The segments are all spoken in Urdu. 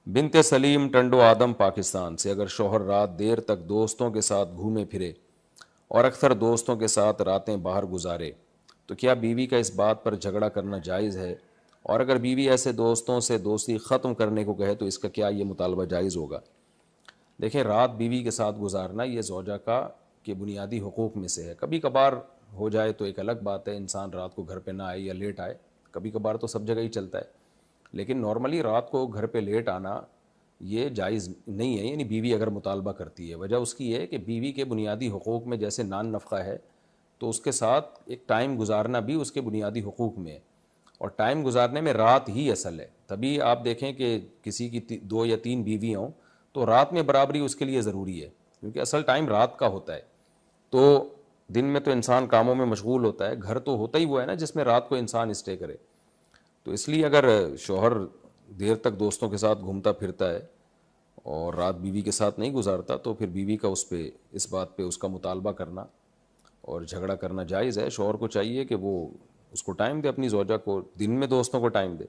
بنت سلیم ٹنڈو آدم پاکستان سے، اگر شوہر رات دیر تک دوستوں کے ساتھ گھومے پھرے اور اکثر دوستوں کے ساتھ راتیں باہر گزارے تو کیا بیوی کا اس بات پر جھگڑا کرنا جائز ہے؟ اور اگر بیوی ایسے دوستوں سے دوستی ختم کرنے کو کہے تو اس کا کیا یہ مطالبہ جائز ہوگا؟ دیکھیں، رات بیوی کے ساتھ گزارنا یہ زوجہ کا کے بنیادی حقوق میں سے ہے۔ کبھی کبھار ہو جائے تو ایک الگ بات ہے، انسان رات کو گھر پہ نہ آئے یا لیٹ آئے، کبھی کبھار تو سب جگہ ہی چلتا ہے، لیکن نارملی رات کو گھر پہ لیٹ آنا یہ جائز نہیں ہے، یعنی بیوی اگر مطالبہ کرتی ہے۔ وجہ اس کی یہ ہے کہ بیوی کے بنیادی حقوق میں جیسے نان نفقہ ہے، تو اس کے ساتھ ایک ٹائم گزارنا بھی اس کے بنیادی حقوق میں ہے، اور ٹائم گزارنے میں رات ہی اصل ہے۔ تبھی آپ دیکھیں کہ کسی کی 2 یا 3 بیوی ہوں تو رات میں برابری اس کے لیے ضروری ہے، کیونکہ اصل ٹائم رات کا ہوتا ہے۔ تو دن میں تو انسان کاموں میں مشغول ہوتا ہے، گھر تو ہوتا ہی وہ ہے نا جس میں رات کو انسان اسٹے کرے۔ تو اس لیے اگر شوہر دیر تک دوستوں کے ساتھ گھومتا پھرتا ہے اور رات بیوی کے ساتھ نہیں گزارتا تو پھر بیوی کا اس بات پہ اس کا مطالبہ کرنا اور جھگڑا کرنا جائز ہے۔ شوہر کو چاہیے کہ وہ اس کو ٹائم دے، اپنی زوجہ کو دن میں دوستوں کو ٹائم دے۔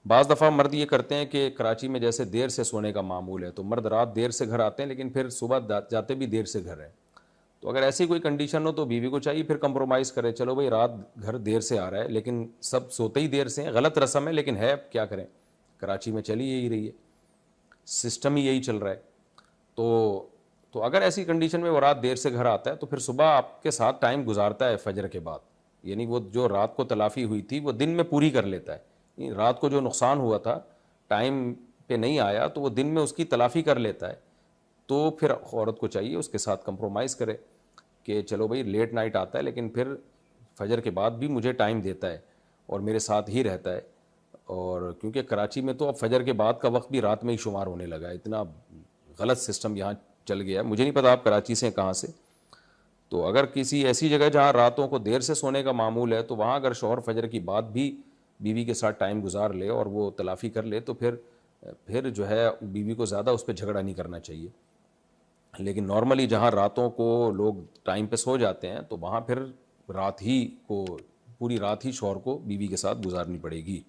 بعض دفعہ مرد یہ کرتے ہیں کہ کراچی میں جیسے دیر سے سونے کا معمول ہے تو مرد رات دیر سے گھر آتے ہیں لیکن پھر صبح جاتے بھی دیر سے گھر ہیں۔ تو اگر ایسی کوئی کنڈیشن ہو تو بیوی کو چاہیے پھر کمپرومائز کرے، چلو بھائی رات گھر دیر سے آ رہا ہے لیکن سب سوتے ہی دیر سے ہیں، غلط رسم ہے لیکن ہے، اب کیا کریں، کراچی میں چلی یہی رہی ہے، سسٹم ہی یہی چل رہا ہے۔ تو اگر ایسی کنڈیشن میں وہ رات دیر سے گھر آتا ہے تو پھر صبح آپ کے ساتھ ٹائم گزارتا ہے فجر کے بعد، یعنی وہ جو رات کو تلافی ہوئی تھی وہ دن میں پوری کر لیتا ہے۔ رات کو جو نقصان ہوا تھا، ٹائم پہ نہیں آیا تو وہ دن میں اس کی تلافی کر لیتا ہے۔ تو پھر عورت کو چاہیے اس کے ساتھ کمپرومائز کرے کہ چلو بھائی لیٹ نائٹ آتا ہے لیکن پھر فجر کے بعد بھی مجھے ٹائم دیتا ہے اور میرے ساتھ ہی رہتا ہے۔ اور کیونکہ کراچی میں تو اب فجر کے بعد کا وقت بھی رات میں ہی شمار ہونے لگا ہے، اتنا غلط سسٹم یہاں چل گیا ہے۔ مجھے نہیں پتا آپ کراچی سے کہاں سے، تو اگر کسی ایسی جگہ جہاں راتوں کو دیر سے سونے کا معمول ہے تو وہاں اگر شوہر فجر کی بعد بھی بیوی کے ساتھ ٹائم گزار لے اور وہ تلافی کر لے تو پھر جو ہے بیوی کو زیادہ اس پہ جھگڑا نہیں کرنا چاہیے۔ لیکن نارملی جہاں راتوں کو لوگ ٹائم پہ سو جاتے ہیں تو وہاں پھر رات ہی کو پوری رات ہی شوہر کو بیوی کے ساتھ گزارنی پڑے گی۔